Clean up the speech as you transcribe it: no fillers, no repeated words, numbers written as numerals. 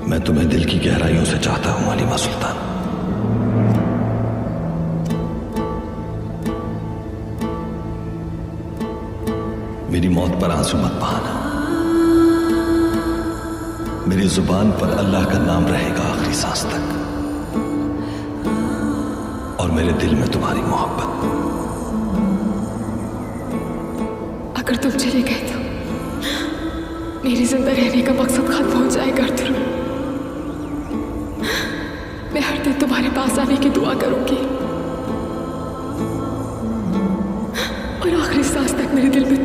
मैं तुम्हें दिल की गहराइयों से चाहता हूं हलीमा सुल्तान। मेरी मौत पर आंसू मत बहाना। मेरी जुबान पर अल्लाह का नाम रहेगा आखिरी सांस तक, और मेरे दिल में तुम्हारी मोहब्बत। अगर तुम चले गए तो मेरी जिंदा रहने का मकसद खत्म हो जाएगा अर्तुगरुल। मैं हर दिन तुम्हारे पास आने की दुआ करूंगी और आखिरी सांस तक मेरे दिल में